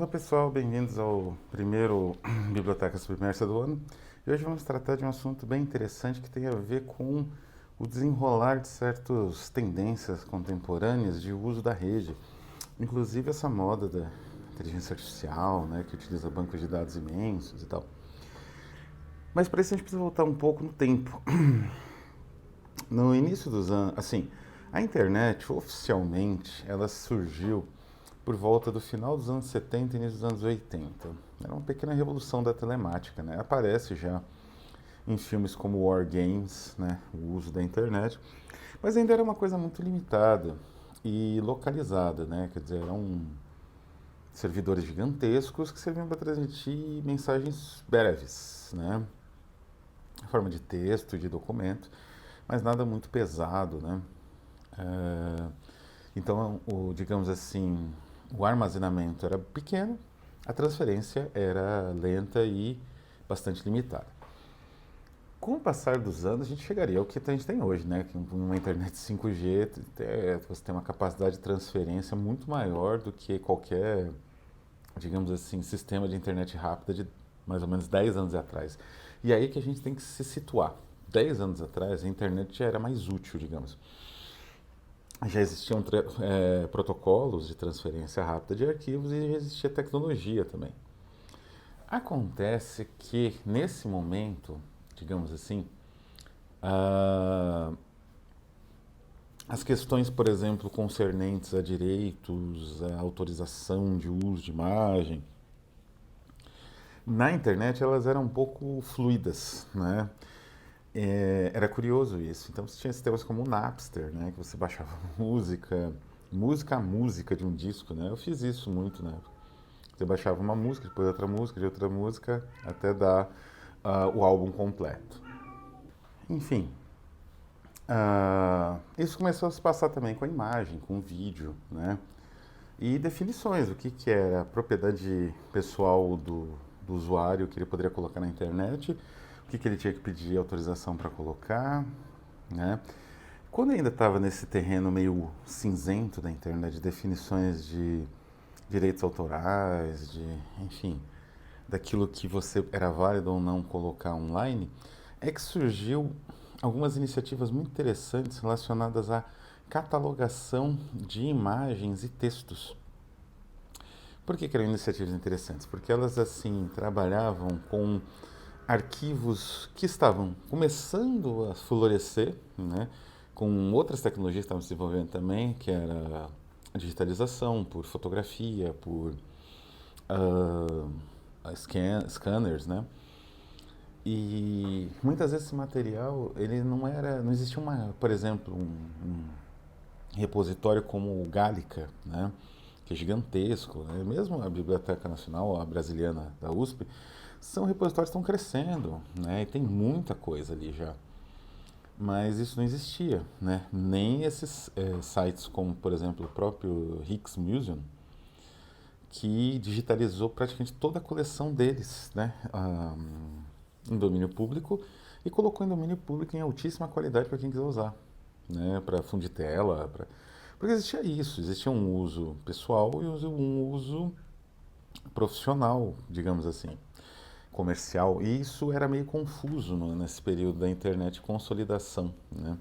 Olá pessoal, bem-vindos ao primeiro Biblioteca Submersa do ano. E hoje vamos tratar de um assunto bem interessante que tem a ver com o desenrolar de certas tendências contemporâneas de uso da rede. Inclusive essa moda da inteligência artificial, né, que utiliza bancos de dados imensos e tal. Mas para isso a gente precisa voltar um pouco no tempo. No início dos anos, assim, a internet oficialmente ela surgiu por volta do final dos anos 70 e início dos anos 80. Era uma pequena revolução da telemática, né? Aparece já em filmes como War Games, né? O uso da internet, mas ainda era uma coisa muito limitada e localizada, né? Quer dizer, eram servidores gigantescos que serviam para transmitir mensagens breves, né? Em forma de texto, de documento, mas nada muito pesado, né? É, então, digamos assim, o armazenamento era pequeno, a transferência era lenta e bastante limitada. Com o passar dos anos, a gente chegaria ao que a gente tem hoje, né? Que uma internet 5G, você tem uma capacidade de transferência muito maior do que qualquer, digamos assim, sistema de internet rápida de mais ou menos 10 anos atrás. E aí que a gente tem que se situar. 10 anos atrás, a internet já era mais útil, digamos. Já existiam protocolos de transferência rápida de arquivos e já existia tecnologia também. Acontece que, nesse momento, digamos assim, ah, as questões, por exemplo, concernentes a direitos, a autorização de uso de imagem, na internet elas eram um pouco fluidas, né? Era curioso isso. Então você tinha sistemas como o Napster, né? Que você baixava música a música de um disco, né? Eu fiz isso muito, né? Você baixava uma música, depois outra música, de outra música, até dar o álbum completo. Enfim, isso começou a se passar também com a imagem, com o vídeo, né? E definições, o que, que era a propriedade pessoal do usuário que ele poderia colocar na internet, o que, que ele tinha que pedir autorização para colocar, né? Quando eu ainda estava nesse terreno meio cinzento da internet, de definições de direitos autorais, enfim, daquilo que você era válido ou não colocar online, é que surgiu algumas iniciativas muito interessantes relacionadas à catalogação de imagens e textos. Por que eram iniciativas interessantes? Porque elas, assim, trabalhavam com arquivos que estavam começando a florescer, né? Com outras tecnologias que estavam se desenvolvendo também, que era a digitalização por fotografia, por uh, scanners, né? E muitas vezes esse material, ele não existia por exemplo, um repositório como o Gallica, né? Que é gigantesco, né? Mesmo a Biblioteca Nacional, a Brasiliana da USP, são repositórios que estão crescendo, né? E tem muita coisa ali já. Mas isso não existia, né? Nem esses sites como, por exemplo, o próprio Rijksmuseum, que digitalizou praticamente toda a coleção deles, né? Em domínio público e colocou em domínio público em altíssima qualidade para quem quiser usar, né? Para fundo de tela, porque existia isso, existia um uso pessoal e um uso profissional, digamos assim, comercial. E isso era meio confuso nesse período da internet consolidação, né?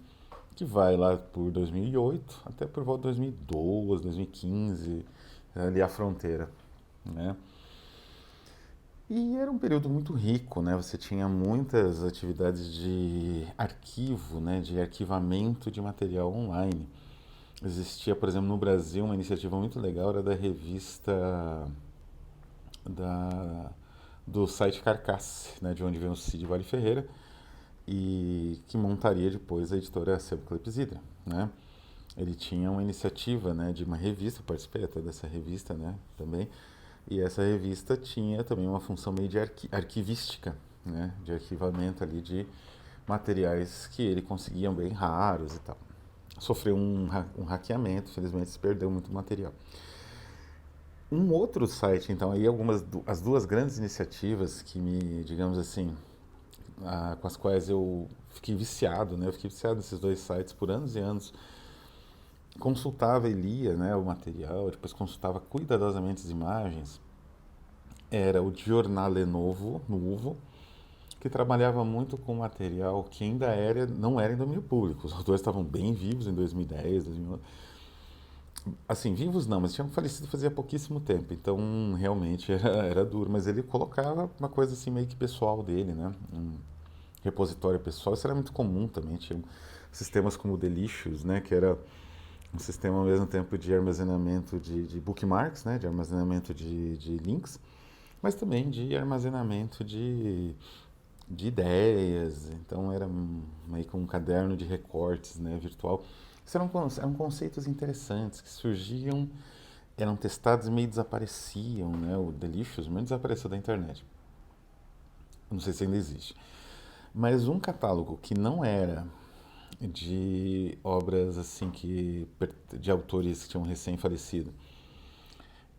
Que vai lá por 2008 até por volta de 2012, 2015, ali a fronteira, né? E era um período muito rico, né? Você tinha muitas atividades de arquivo, né? De arquivamento de material online. Existia, por exemplo, no Brasil, uma iniciativa muito legal, era da revista da, do site Carcasse, né? De onde vem o Cid Vale Ferreira, e que montaria depois a editora Sebo Clepsidra, né? Ele tinha uma iniciativa, né, de uma revista, eu participei até dessa revista, né, também, e essa revista tinha também uma função meio de arquivística, né, de arquivamento ali de materiais que ele conseguia bem raros e tal. Sofreu um hackeamento, felizmente se perdeu muito material. Um outro site, então, aí as duas grandes iniciativas que me, digamos assim, com as quais eu fiquei viciado, né? Eu fiquei viciado nesses dois sites por anos e anos. Consultava e lia, né, o material, depois consultava cuidadosamente as imagens. era o Giornale Nuovo, que trabalhava muito com material que ainda não era em domínio público. Os autores estavam bem vivos em 2010, 2011. Assim, vivos não, mas tinham falecido fazia pouquíssimo tempo, então realmente era duro. Mas ele colocava uma coisa assim meio que pessoal dele, né? Um repositório pessoal. Isso era muito comum também. Tinha sistemas como o Delicious, né? Que era um sistema ao mesmo tempo de armazenamento de bookmarks, né? De armazenamento de links, mas também de armazenamento de ideias. Então era meio que um caderno de recortes, né? Virtual. Isso eram conceitos interessantes que surgiam, eram testados e meio desapareciam, né? O Delicious meio desapareceu da internet. Não sei se ainda existe. Mas um catálogo que não era de obras assim que de autores que tinham recém-falecido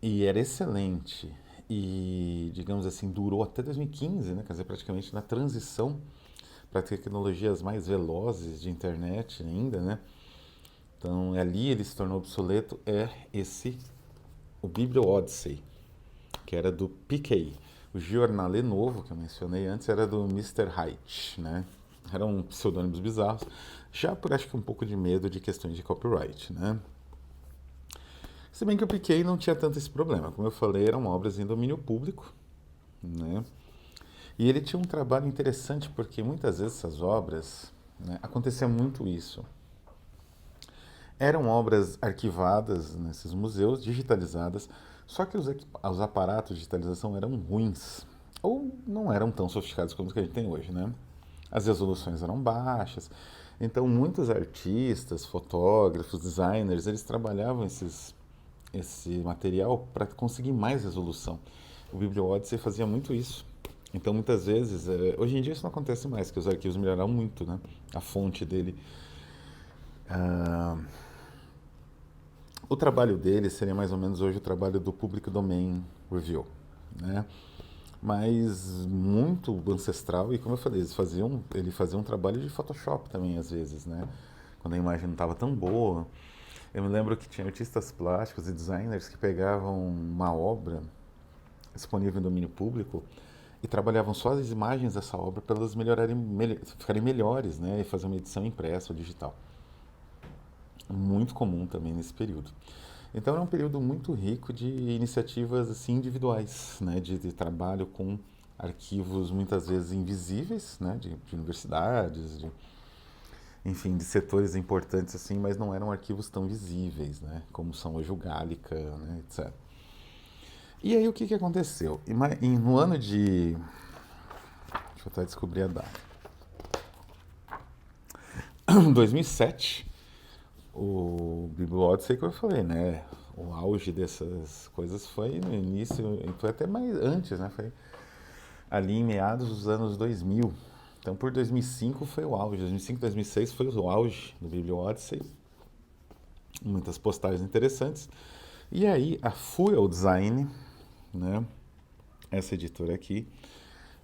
e era excelente e, digamos assim, durou até 2015, né? Quer dizer, praticamente na transição para tecnologias mais velozes de internet ainda, né? Então, ali ele se tornou obsoleto, o Biblio Odyssey, que era do PK. O Giornale Novo, que eu mencionei antes, era do Mr. Hyde, né? Eram pseudônimos bizarros, já por acho que um pouco de medo de questões de copyright, né? Se bem que o PK não tinha tanto esse problema. Como eu falei, eram obras em domínio público, né? E ele tinha um trabalho interessante porque muitas vezes essas obras, né, acontecia muito isso. Eram obras arquivadas nesses museus, digitalizadas, só que os aparatos de digitalização eram ruins, ou não eram tão sofisticados como os que a gente tem hoje, né? As resoluções eram baixas, então muitos artistas, fotógrafos, designers, eles trabalhavam esse material para conseguir mais resolução. O BiblioOdyssey fazia muito isso. Então, muitas vezes, hoje em dia isso não acontece mais, que os arquivos melhoraram muito, né? A fonte dele. Ah, o trabalho dele seria mais ou menos hoje o trabalho do Public Domain Review, né? Mas muito ancestral e, como eu falei, ele fazia um trabalho de Photoshop também, às vezes, né? Quando a imagem não estava tão boa. Eu me lembro que tinha artistas plásticos e designers que pegavam uma obra disponível em domínio público e trabalhavam só as imagens dessa obra para elas ficarem melhores, né? E fazer uma edição impressa ou digital. Muito comum também nesse período. Então era um período muito rico de iniciativas assim individuais, né? De trabalho com arquivos muitas vezes invisíveis, né? De universidades, enfim, de setores importantes assim, mas não eram arquivos tão visíveis, né? Como são hoje o Gallica, né? Etc. E aí o que aconteceu? No ano de... Deixa eu até descobrir a data. 2007, o BiblioOdyssey que eu falei, né? O auge dessas coisas foi no início, foi até mais antes, né? Foi ali em meados dos anos 2000. Então, por 2005 foi o auge. 2005, 2006 foi o auge do BiblioOdyssey. Muitas postagens interessantes. E aí, a Fuel Design, né? Essa editora aqui,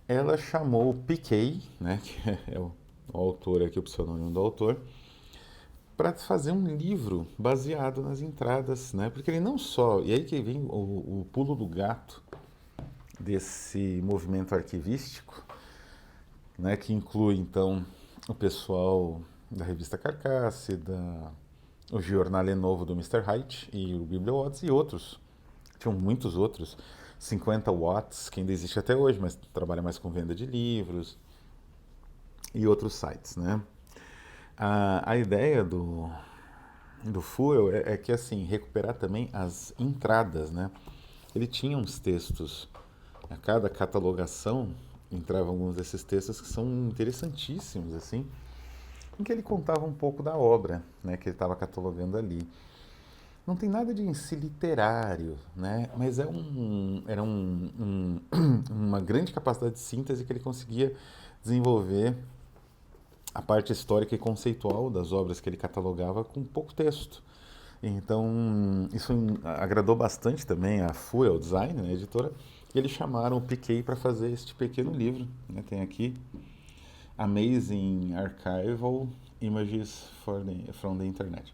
ela chamou o PK, né? Que é o autor aqui, o pseudônimo do autor, para fazer um livro baseado nas entradas, né? Porque ele não só... E aí que vem o pulo do gato desse movimento arquivístico, né? Que inclui, então, o pessoal da revista Carcasse, o Giornale Novo do Mr. Hyde e o BiblioOdyssey e outros. Tinham muitos outros. 50 Watts, que ainda existe até hoje, mas trabalha mais com venda de livros e outros sites, né? A ideia do Fuel é que, assim, recuperar também as entradas, né? Ele tinha uns textos, a cada catalogação entravam alguns desses textos que são interessantíssimos, assim, em que ele contava um pouco da obra, né, que ele estava catalogando ali. Não tem nada de em si literário, né? Mas era uma grande capacidade de síntese que ele conseguia desenvolver a parte histórica e conceitual das obras que ele catalogava com pouco texto. Então, isso agradou bastante também a Fuel Design, né, a editora, e eles chamaram o PK para fazer este pequeno livro. Né? Tem aqui Amazing Archival Images from the Internet.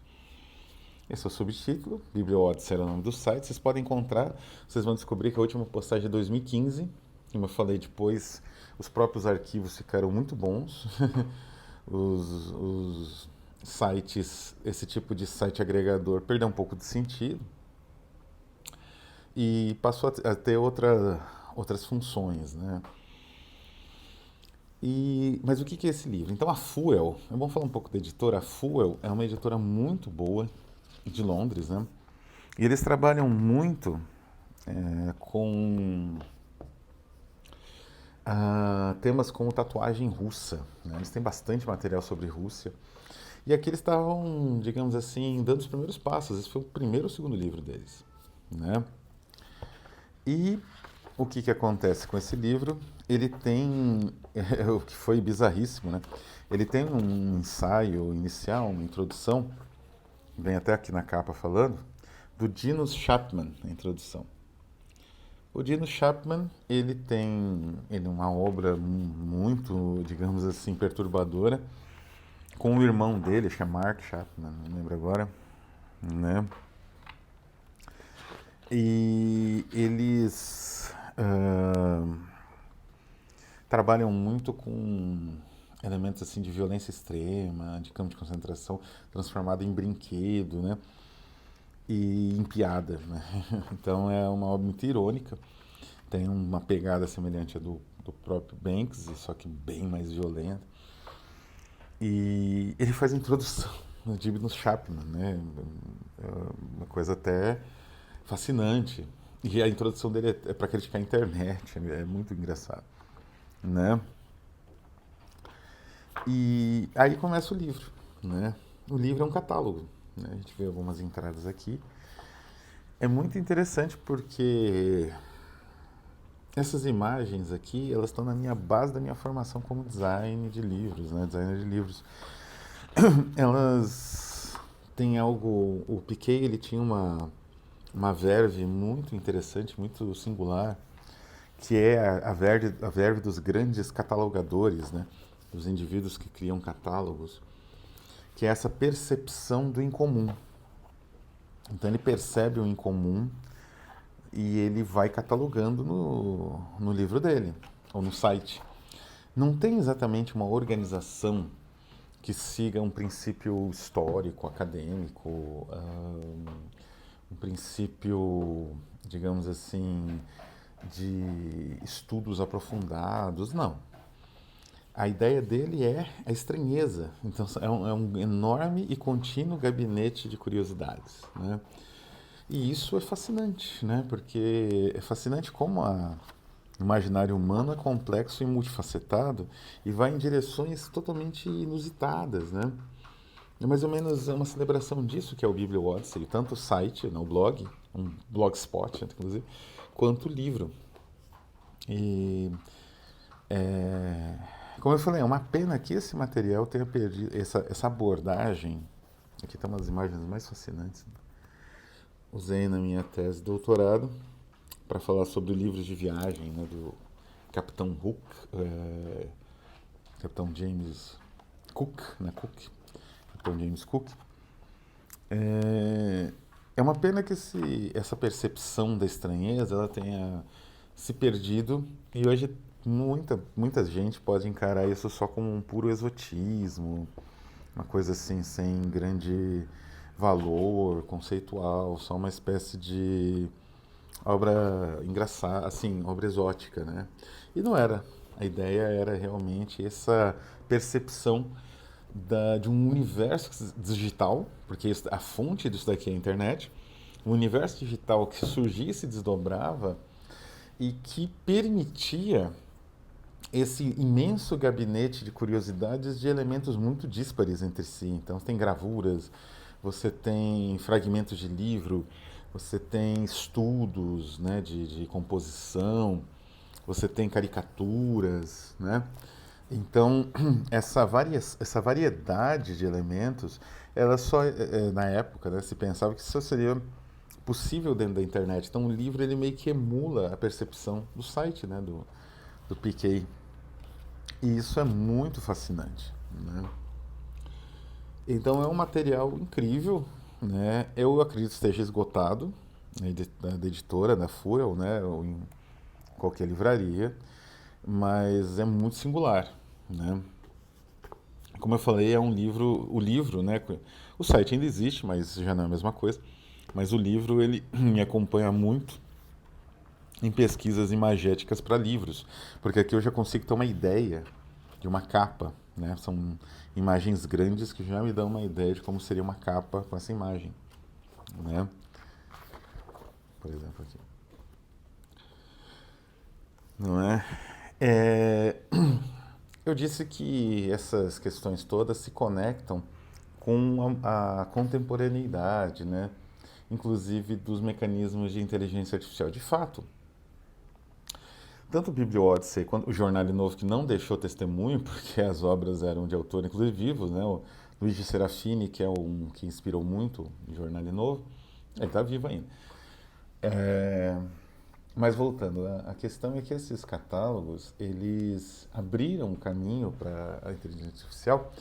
Esse é o subtítulo, BiblioOdyssey era o nome do site. Vocês podem encontrar, vocês vão descobrir que a última postagem é 2015. Como eu falei depois, os próprios arquivos ficaram muito bons. os sites, esse tipo de site agregador perdeu um pouco de sentido e passou a ter outras funções, né? Mas o que é esse livro? Então a Fuel, vamos falar um pouco da editora. A Fuel é uma editora muito boa, de Londres, né? E eles trabalham muito com temas como tatuagem russa, né? Eles têm bastante material sobre Rússia. E aqui eles estavam, digamos assim, dando os primeiros passos. Esse foi o primeiro ou segundo livro deles, né? E o que acontece com esse livro? Ele tem, o que foi bizarríssimo, né? Ele tem um ensaio inicial, uma introdução, vem até aqui na capa falando, do Dinos Chapman, a introdução. O Dino Chapman, ele é uma obra muito, digamos assim, perturbadora, com o irmão dele, acho que é Mark Chapman, não lembro agora, né? E eles trabalham muito com elementos assim de violência extrema, de campo de concentração transformado em brinquedo, né? E em piada, né? Então é uma obra muito irônica, tem uma pegada semelhante à do próprio Banks, só que bem mais violenta. E ele faz a introdução no Dibno Chapman, né? É uma coisa até fascinante. E a introdução dele é para criticar a internet, é muito engraçado, né? E aí começa o livro, né? O livro é um catálogo, né? A gente vê algumas entradas aqui. É muito interessante porque essas imagens aqui, elas estão na minha base da minha formação como design de livros, né? Designer de livros. Elas têm algo... O Piquet, ele tinha uma verve muito interessante, muito singular, que é a verve dos grandes catalogadores, né? Dos indivíduos que criam catálogos, que é essa percepção do incomum. Então ele percebe o incomum e ele vai catalogando no livro dele, ou no site. Não tem exatamente uma organização que siga um princípio histórico, acadêmico, um princípio, digamos assim, de estudos aprofundados, não. A ideia dele é a estranheza. Então é um enorme e contínuo gabinete de curiosidades, né? E isso é fascinante, né? Porque é fascinante como o imaginário humano é complexo e multifacetado e vai em direções totalmente inusitadas, né? É mais ou menos uma celebração disso que é o BiblioOdyssey, tanto o site, né, o blog, um blogspot, inclusive, quanto o livro. E, como eu falei, é uma pena que esse material tenha perdido essa abordagem. Aqui estão umas imagens mais fascinantes. Usei na minha tese de doutorado para falar sobre livros de viagem, né, do Capitão Hook, Capitão James Cook, né, Capitão James Cook. É uma pena que essa percepção da estranheza ela tenha se perdido e hoje muita gente pode encarar isso só como um puro exotismo, uma coisa assim sem grande valor conceitual, só uma espécie de obra engraçada, assim, obra exótica, né? E não era. A ideia era realmente essa percepção de um universo digital, porque a fonte disso daqui é a internet, um universo digital que surgia e se desdobrava e que permitia esse imenso gabinete de curiosidades de elementos muito díspares entre si. Então, você tem gravuras, você tem fragmentos de livro, você tem estudos, né, de composição, você tem caricaturas, né? Então, essa variedade de elementos, ela só, na época, né, se pensava que isso seria possível dentro da internet. Então, o livro ele meio que emula a percepção do site, né, do PK. E isso é muito fascinante, né? Então, é um material incrível, né? Eu acredito que esteja esgotado, né, da editora, da Fuel, né? Ou em qualquer livraria, mas é muito singular, né? Como eu falei, é um livro, o livro, né? O site ainda existe, mas já não é a mesma coisa. Mas o livro ele me acompanha muito em pesquisas imagéticas para livros, porque aqui eu já consigo ter uma ideia de uma capa, né? São imagens grandes que já me dão uma ideia de como seria uma capa com essa imagem, né? Por exemplo aqui, não é? É, eu disse que essas questões todas se conectam com a contemporaneidade, né? Inclusive dos mecanismos de inteligência artificial. De fato, tanto o BiblioOdyssey quanto o Jornale Novo, que não deixou testemunho, porque as obras eram de autor, inclusive vivos, né? O Luigi Serafini, que é um que inspirou muito o Jornale Novo, ele está vivo ainda. É, mas voltando, a questão é que esses catálogos, eles abriram um caminho para a inteligência artificial,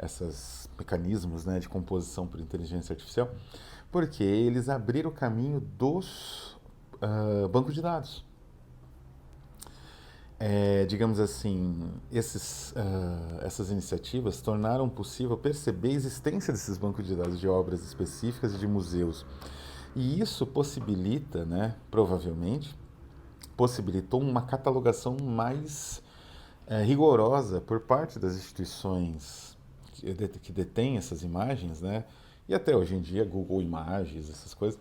esses mecanismos, né, de composição por inteligência artificial, porque eles abriram o caminho dos bancos de dados. Digamos assim, essas iniciativas tornaram possível perceber a existência desses bancos de dados de obras específicas e de museus. E isso possibilita, né, provavelmente, possibilitou uma catalogação mais rigorosa por parte das instituições que detêm essas imagens, né? E até hoje em dia, Google Imagens, essas coisas.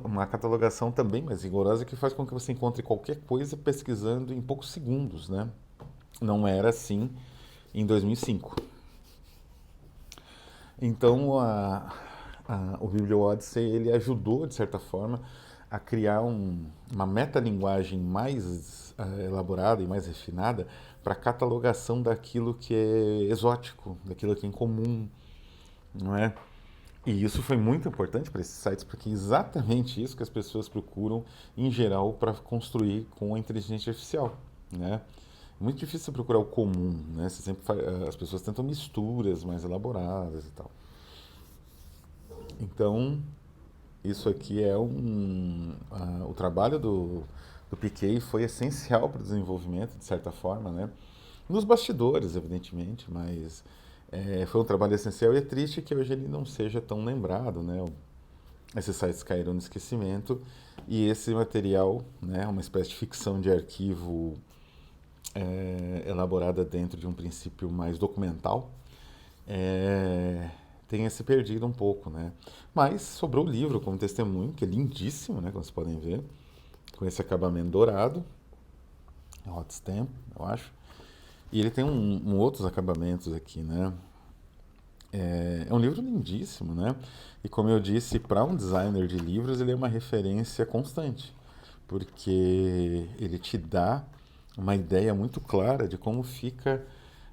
Uma catalogação também mais rigorosa que faz com que você encontre qualquer coisa pesquisando em poucos segundos, né? Não era assim em 2005. Então, o BiblioOdyssey ele ajudou, de certa forma, a criar uma metalinguagem mais elaborada e mais refinada para catalogação daquilo que é exótico, daquilo que é incomum, não é? E isso foi muito importante para esses sites, porque é exatamente isso que as pessoas procuram, em geral, para construir com a inteligência artificial, né? É muito difícil você procurar o comum, né? As pessoas tentam misturas mais elaboradas e tal. Então, isso aqui é o trabalho do Piquet foi essencial para o desenvolvimento, de certa forma, né? Nos bastidores, evidentemente, mas foi um trabalho essencial e é triste que hoje ele não seja tão lembrado, né? Esses sites caíram no esquecimento e esse material, né, uma espécie de ficção de arquivo elaborada dentro de um princípio mais documental, é, tenha se perdido um pouco, né? Mas sobrou o livro como testemunho, que é lindíssimo, né? Como vocês podem ver, com esse acabamento dourado, hot stamp, eu acho. E ele tem outros acabamentos aqui, né? É um livro lindíssimo, né? E como eu disse, para um designer de livros, ele é uma referência constante, porque ele te dá uma ideia muito clara de como fica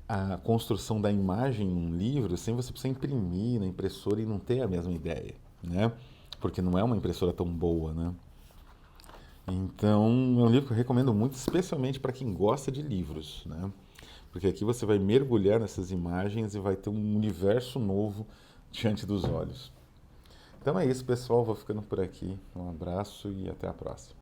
a construção da imagem em um livro sem você precisar imprimir na impressora e não ter a mesma ideia, né? Porque não é uma impressora tão boa, né? Então, é um livro que eu recomendo muito, especialmente para quem gosta de livros, né? Porque aqui você vai mergulhar nessas imagens e vai ter um universo novo diante dos olhos. Então é isso, pessoal. Vou ficando por aqui. Um abraço e até a próxima.